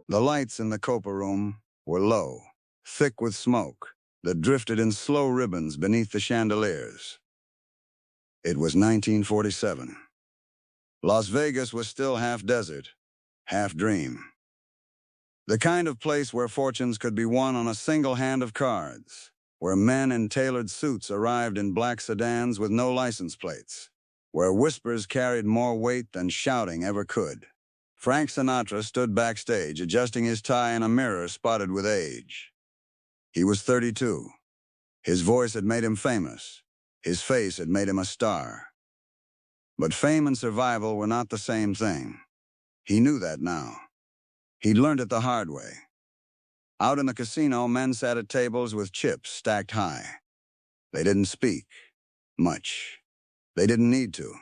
The lights in the Copa room were low, thick with smoke that drifted in slow ribbons beneath the chandeliers. It was 1947. Las Vegas was still half desert, half dream. The kind of place where fortunes could be won on a single hand of cards, where men in tailored suits arrived in black sedans with no license plates, where whispers carried more weight than shouting ever could. Frank Sinatra stood backstage, adjusting his tie in a mirror spotted with age. He was 32. His voice had made him famous. His face had made him a star. But fame and survival were not the same thing. He knew that now. He'd learned it the hard way. Out in the casino, men sat at tables with chips stacked high. They didn't speak much. They didn't need to.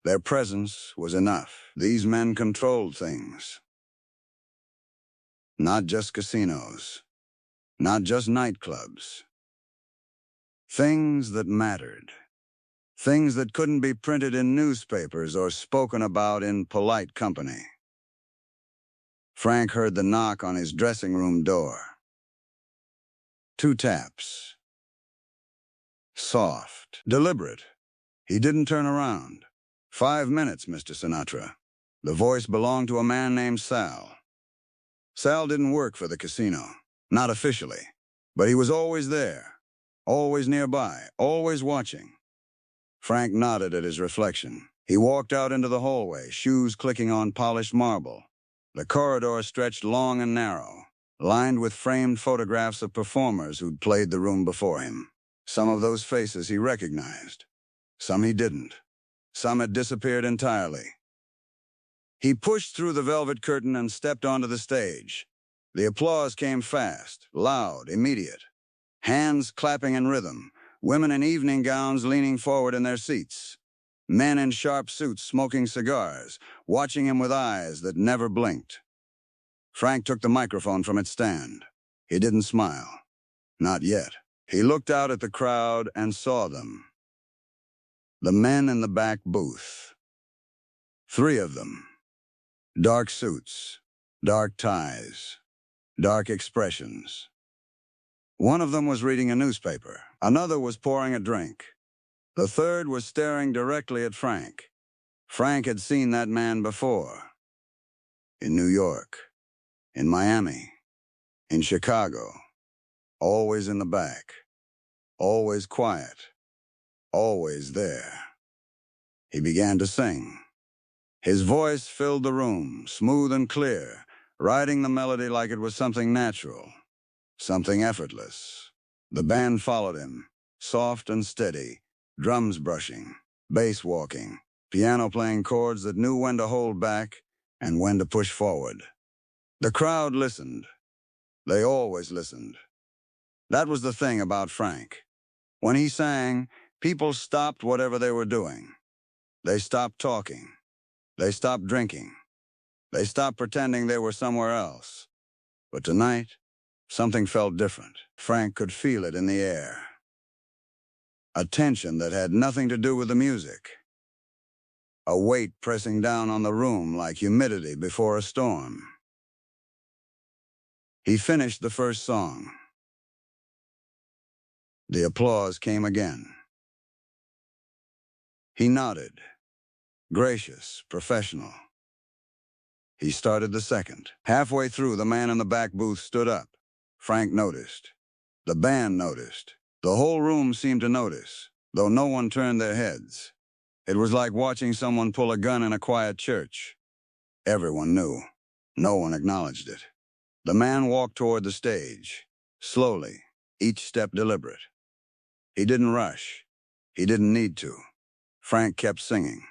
Their presence was enough. These men controlled things. Not just casinos. Not just nightclubs. Things that mattered. Things that couldn't be printed in newspapers or spoken about in polite company. Frank heard the knock on his dressing room door. 2 taps. Soft, deliberate. He didn't turn around. 5 minutes, Mr. Sinatra. The voice belonged to a man named Sal. Sal didn't work for the casino, not officially, but he was always there, always nearby, always watching. Frank nodded at his reflection. He walked out into the hallway, shoes clicking on polished marble. The corridor stretched long and narrow, lined with framed photographs of performers who'd played the room before him. Some of those faces he recognized. Some he didn't. Some had disappeared entirely. He pushed through the velvet curtain and stepped onto the stage. The applause came fast, loud, immediate. Hands clapping in rhythm, women in evening gowns leaning forward in their seats. Men in sharp suits smoking cigars, watching him with eyes that never blinked. Frank took the microphone from its stand. He didn't smile. Not yet. He looked out at the crowd and saw them. The men in the back booth. 3 of them. Dark suits, dark ties, dark expressions. One of them was reading a newspaper. Another was pouring a drink. The third was staring directly at Frank. Frank had seen that man before. In New York, in Miami, in Chicago. Always in the back. Always quiet. Always there. He began to sing. His voice filled the room, smooth and clear, riding the melody like it was something natural, something effortless. The band followed him, soft and steady, drums brushing, bass walking, piano playing chords that knew when to hold back and when to push forward. The crowd listened. They always listened. That was the thing about Frank. When he sang, people stopped whatever they were doing. They stopped talking. They stopped drinking. They stopped pretending they were somewhere else. But tonight, something felt different. Frank could feel it in the air. A tension that had nothing to do with the music. A weight pressing down on the room like humidity before a storm. He finished the first song. The applause came again. He nodded. Gracious, professional. He started the second. Halfway through, the man in the back booth stood up. Frank noticed. The band noticed. The whole room seemed to notice, though no one turned their heads. It was like watching someone pull a gun in a quiet church. Everyone knew. No one acknowledged it. The man walked toward the stage, slowly, each step deliberate. He didn't rush. He didn't need to. Frank kept singing.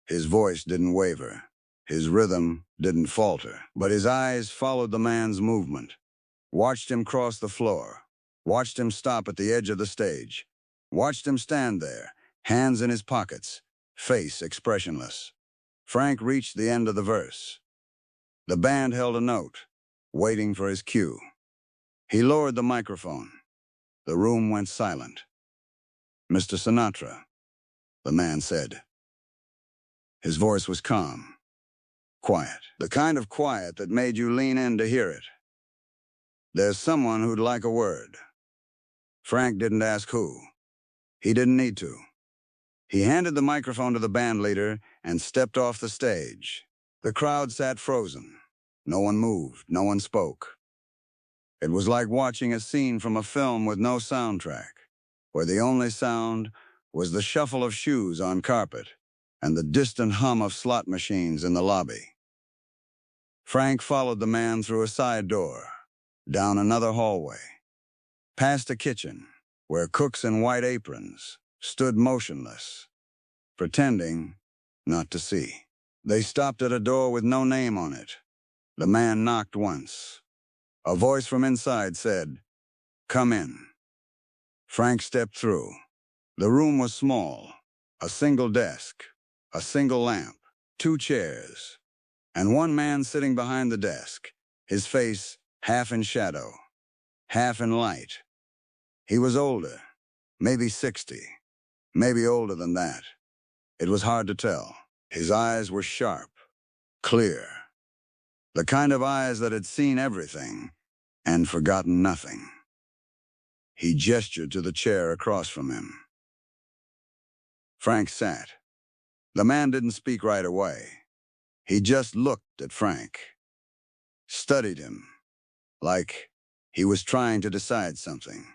His voice didn't waver. His rhythm didn't falter. But his eyes followed the man's movement, watched him cross the floor, watched him stop at the edge of the stage, watched him stand there, hands in his pockets, face expressionless. Frank reached the end of the verse. The band held a note, waiting for his cue. He lowered the microphone. The room went silent. "Mr. Sinatra," the man said. His voice was calm. Quiet. The kind of quiet that made you lean in to hear it. There's someone who'd like a word. Frank didn't ask who. He didn't need to. He handed the microphone to the band leader and stepped off the stage. The crowd sat frozen. No one moved. No one spoke. It was like watching a scene from a film with no soundtrack, where the only sound was the shuffle of shoes on carpet and the distant hum of slot machines in the lobby. Frank followed the man through a side door, down another hallway, past a kitchen where cooks in white aprons stood motionless, pretending not to see. They stopped at a door with no name on it. The man knocked once. A voice from inside said, "Come in." Frank stepped through. The room was small. A single desk, a single lamp, 2 chairs, and one man sitting behind the desk, his face half in shadow, half in light. He was older, maybe 60, maybe older than that. It was hard to tell. His eyes were sharp, clear, the kind of eyes that had seen everything and forgotten nothing. He gestured to the chair across from him. Frank sat. The man didn't speak right away. He just looked at Frank, studied him, like he was trying to decide something.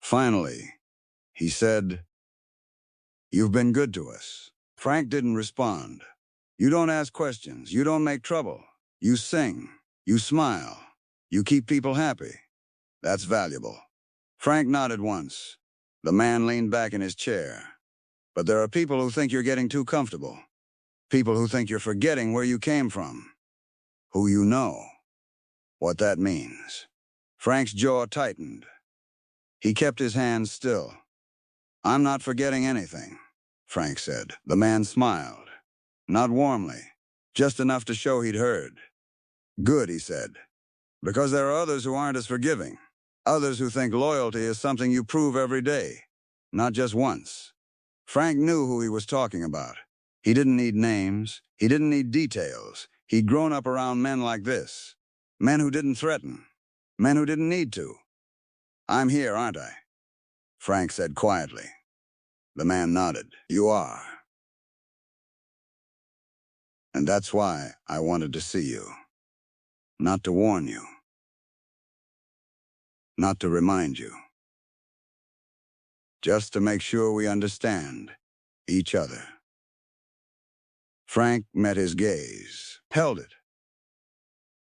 Finally, he said, "You've been good to us." Frank didn't respond. "You don't ask questions. You don't make trouble. You sing. You smile. You keep people happy. That's valuable." Frank nodded once. The man leaned back in his chair. "But there are people who think you're getting too comfortable. People who think you're forgetting where you came from, who you know, what that means." Frank's jaw tightened. He kept his hands still. "I'm not forgetting anything," Frank said. The man smiled. Not warmly, just enough to show he'd heard. "Good," he said, "because there are others who aren't as forgiving. Others who think loyalty is something you prove every day, not just once." Frank knew who he was talking about. He didn't need names. He didn't need details. He'd grown up around men like this. Men who didn't threaten. Men who didn't need to. "I'm here, aren't I?" Frank said quietly. The man nodded. "You are. And that's why I wanted to see you. Not to warn you. Not to remind you. Just to make sure we understand each other." Frank met his gaze, held it.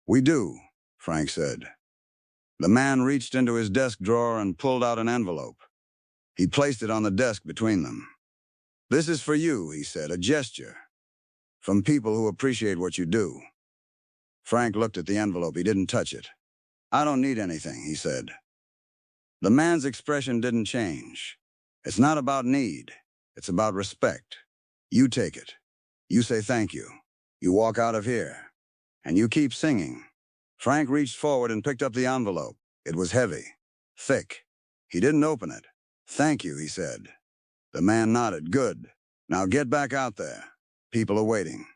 "We do," Frank said. The man reached into his desk drawer and pulled out an envelope. He placed it on the desk between them. "This is for you," he said, "a gesture. From people who appreciate what you do." Frank looked at the envelope. He didn't touch it. "I don't need anything," he said. The man's expression didn't change. "It's not about need. It's about respect. You take it. You say thank you. You walk out of here. And you keep singing." Frank reached forward and picked up the envelope. It was heavy, thick. He didn't open it. "Thank you," he said. The man nodded. "Good. Now get back out there. People are waiting."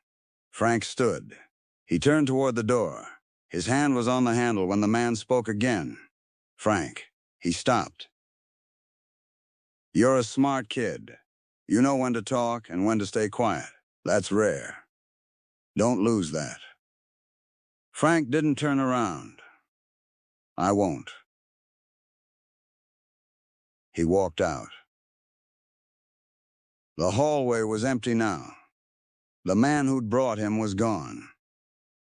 Frank stood. He turned toward the door. His hand was on the handle when the man spoke again. "Frank." He stopped. "You're a smart kid. You know when to talk and when to stay quiet. That's rare. Don't lose that." Frank didn't turn around. "I won't." He walked out. The hallway was empty now. The man who'd brought him was gone.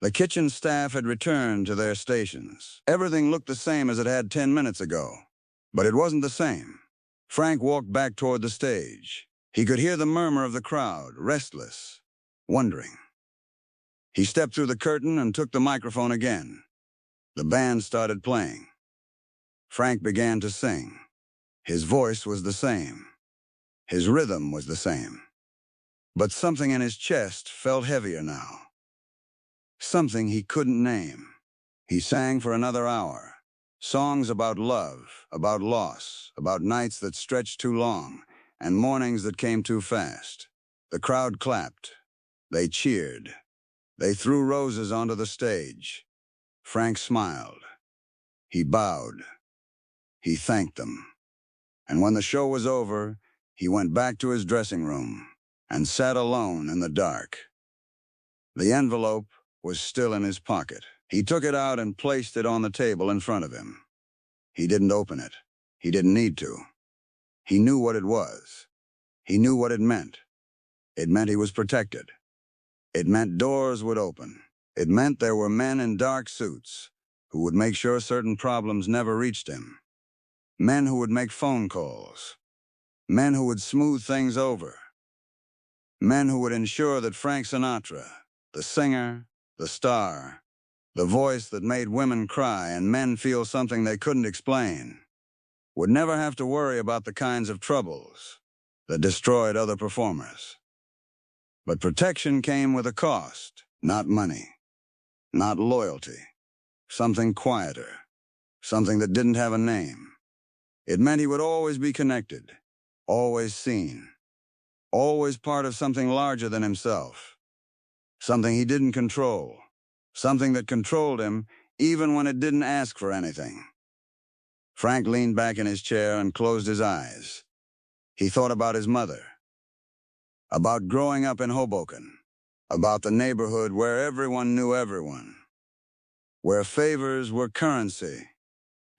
The kitchen staff had returned to their stations. Everything looked the same as it had 10 minutes ago. But it wasn't the same. Frank walked back toward the stage. He could hear the murmur of the crowd, restless, wondering. He stepped through the curtain and took the microphone again. The band started playing. Frank began to sing. His voice was the same. His rhythm was the same. But something in his chest felt heavier now. Something he couldn't name. He sang for another hour. Songs about love, about loss, about nights that stretched too long, and mornings that came too fast. The crowd clapped. They cheered. They threw roses onto the stage. Frank smiled. He bowed. He thanked them. And when the show was over, he went back to his dressing room and sat alone in the dark. The envelope was still in his pocket. He took it out and placed it on the table in front of him. He didn't open it. He didn't need to. He knew what it was. He knew what it meant. It meant he was protected. It meant doors would open. It meant there were men in dark suits who would make sure certain problems never reached him. Men who would make phone calls. Men who would smooth things over. Men who would ensure that Frank Sinatra, the singer, the star, the voice that made women cry and men feel something they couldn't explain, would never have to worry about the kinds of troubles that destroyed other performers. But protection came with a cost, not money, not loyalty, something quieter, something that didn't have a name. It meant he would always be connected, always seen, always part of something larger than himself, something he didn't control, something that controlled him even when it didn't ask for anything. Frank leaned back in his chair and closed his eyes. He thought about his mother, about growing up in Hoboken, about the neighborhood where everyone knew everyone, where favors were currency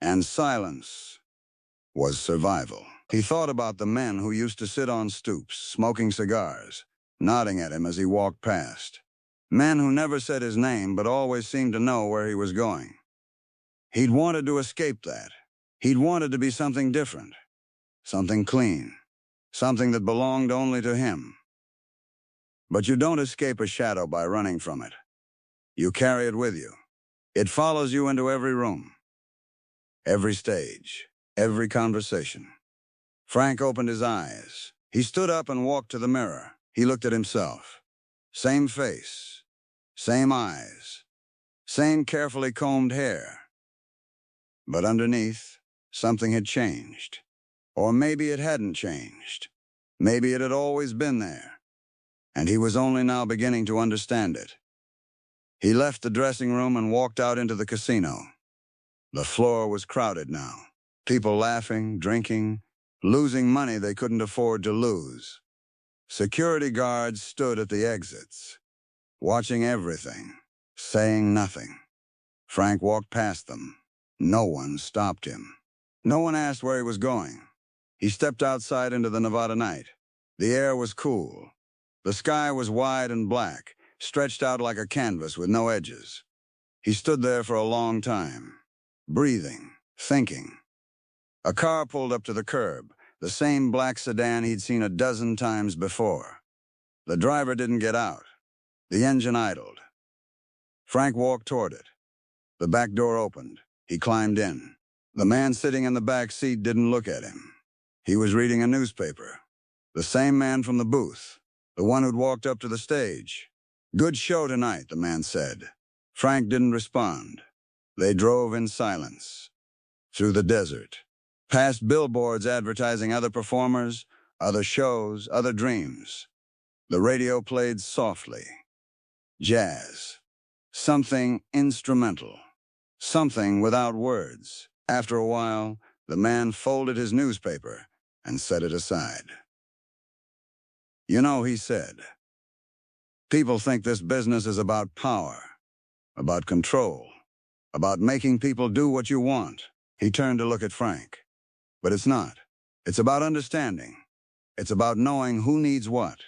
and silence was survival. He thought about the men who used to sit on stoops, smoking cigars, nodding at him as he walked past. Men who never said his name but always seemed to know where he was going. He'd wanted to escape that. He'd wanted to be something different, something clean, something that belonged only to him. But you don't escape a shadow by running from it. You carry it with you. It follows you into every room, every stage, every conversation. Frank opened his eyes. He stood up and walked to the mirror. He looked at himself. Same face, same eyes, same carefully combed hair. But underneath, something had changed. Or maybe it hadn't changed. Maybe it had always been there, and he was only now beginning to understand it. He left the dressing room and walked out into the casino. The floor was crowded now. People laughing, drinking, losing money they couldn't afford to lose. Security guards stood at the exits, watching everything, saying nothing. Frank walked past them. No one stopped him. No one asked where he was going. He stepped outside into the Nevada night. The air was cool. The sky was wide and black, stretched out like a canvas with no edges. He stood there for a long time, breathing, thinking. A car pulled up to the curb, the same black sedan he'd seen a dozen times before. The driver didn't get out. The engine idled. Frank walked toward it. The back door opened. He climbed in. The man sitting in the back seat didn't look at him. He was reading a newspaper. The same man from the booth, the one who'd walked up to the stage. "Good show tonight," the man said. Frank didn't respond. They drove in silence, through the desert, past billboards advertising other performers, other shows, other dreams. The radio played softly. Jazz. Something instrumental. Something without words. After a while, the man folded his newspaper and set it aside. "You know," he said, "people think this business is about power, about control, about making people do what you want." He turned to look at Frank. "But it's not. It's about understanding. It's about knowing who needs what,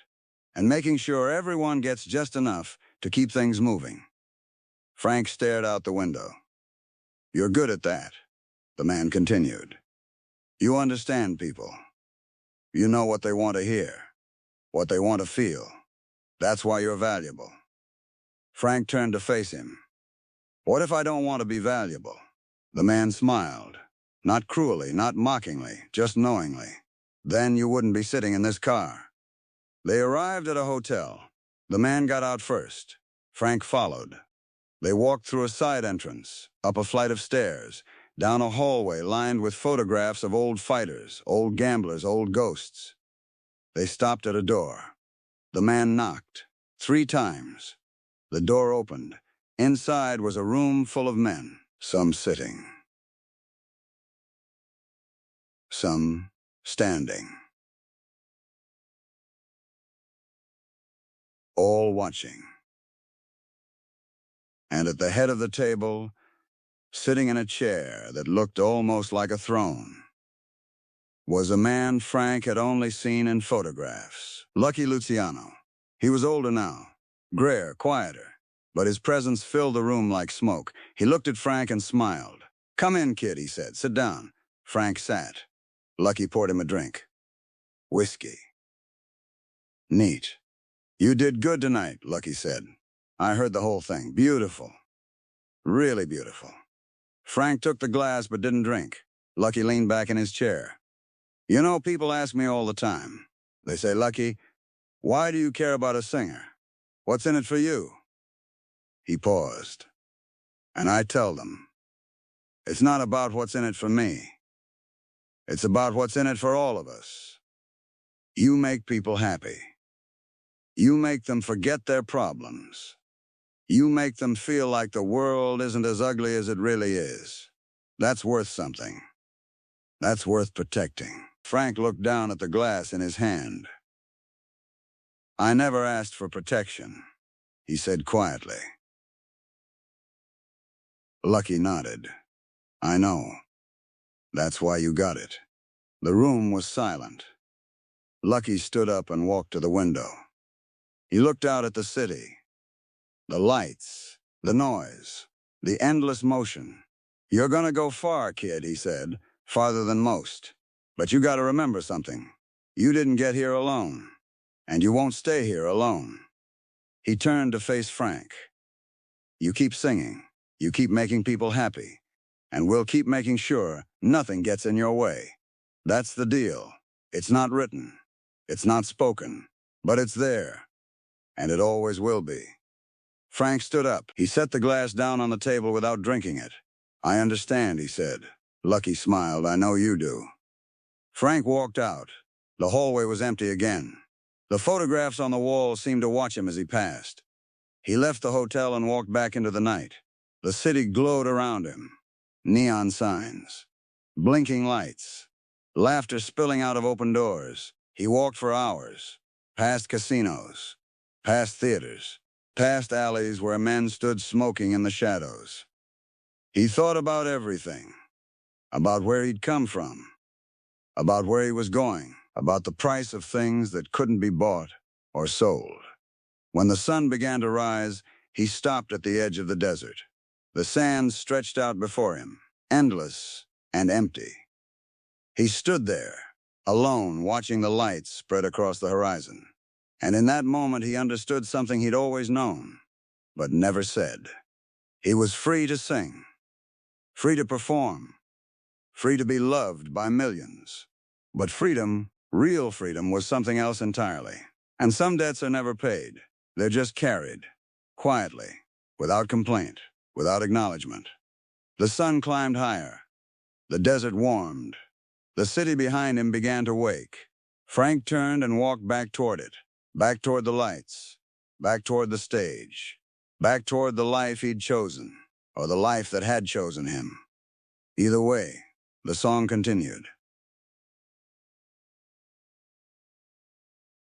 and making sure everyone gets just enough to keep things moving." Frank stared out the window. "You're good at that," the man continued. "You understand people. You know what they want to hear, what they want to feel. That's why you're valuable." Frank turned to face him. "What if I don't want to be valuable?" The man smiled. Not cruelly, not mockingly, just knowingly. "Then you wouldn't be sitting in this car." They arrived at a hotel. The man got out first. Frank followed. They walked through a side entrance, up a flight of stairs, down a hallway lined with photographs of old fighters, old gamblers, old ghosts. They stopped at a door. The man knocked 3 times. The door opened. Inside was a room full of men, some sitting, some standing, all watching. And at the head of the table, sitting in a chair that looked almost like a throne, was a man Frank had only seen in photographs. Lucky Luciano. He was older now, grayer, quieter, but his presence filled the room like smoke. He looked at Frank and smiled. "Come in, kid," he said. "Sit down." Frank sat. Lucky poured him a drink. Whiskey. "Neat. You did good tonight," Lucky said. "I heard the whole thing. Beautiful. Really beautiful." Frank took the glass but didn't drink. Lucky leaned back in his chair. "You know, people ask me all the time. They say, 'Lucky, why do you care about a singer? What's in it for you?'" He paused. "And I tell them, it's not about what's in it for me. It's about what's in it for all of us. You make people happy. You make them forget their problems. You make them feel like the world isn't as ugly as it really is. That's worth something. That's worth protecting." Frank looked down at the glass in his hand. "I never asked for protection," he said quietly. Lucky nodded. "I know. That's why you got it." The room was silent. Lucky stood up and walked to the window. He looked out at the city. The lights, the noise, the endless motion. "You're gonna go far, kid," he said, "farther than most. But you gotta remember something. You didn't get here alone, and you won't stay here alone." He turned to face Frank. "You keep singing, you keep making people happy, and we'll keep making sure nothing gets in your way. That's the deal. It's not written, it's not spoken, but it's there, and it always will be." Frank stood up. He set the glass down on the table without drinking it. "I understand," he said. Lucky smiled. "I know you do." Frank walked out. The hallway was empty again. The photographs on the wall seemed to watch him as he passed. He left the hotel and walked back into the night. The city glowed around him. Neon signs, blinking lights, laughter spilling out of open doors. He walked for hours, past casinos, past theaters, past alleys where men stood smoking in the shadows. He thought about everything, about where he'd come from, about where he was going, about the price of things that couldn't be bought or sold. When the sun began to rise, he stopped at the edge of the desert. The sand stretched out before him, endless and empty. He stood there, alone, watching the lights spread across the horizon. And in that moment, he understood something he'd always known, but never said. He was free to sing, free to perform, free to be loved by millions. But freedom, real freedom, was something else entirely. And some debts are never paid. They're just carried, quietly, without complaint, without acknowledgement. The sun climbed higher. The desert warmed. The city behind him began to wake. Frank turned and walked back toward it, back toward the lights, back toward the stage, back toward the life he'd chosen, or the life that had chosen him. Either way, the song continued.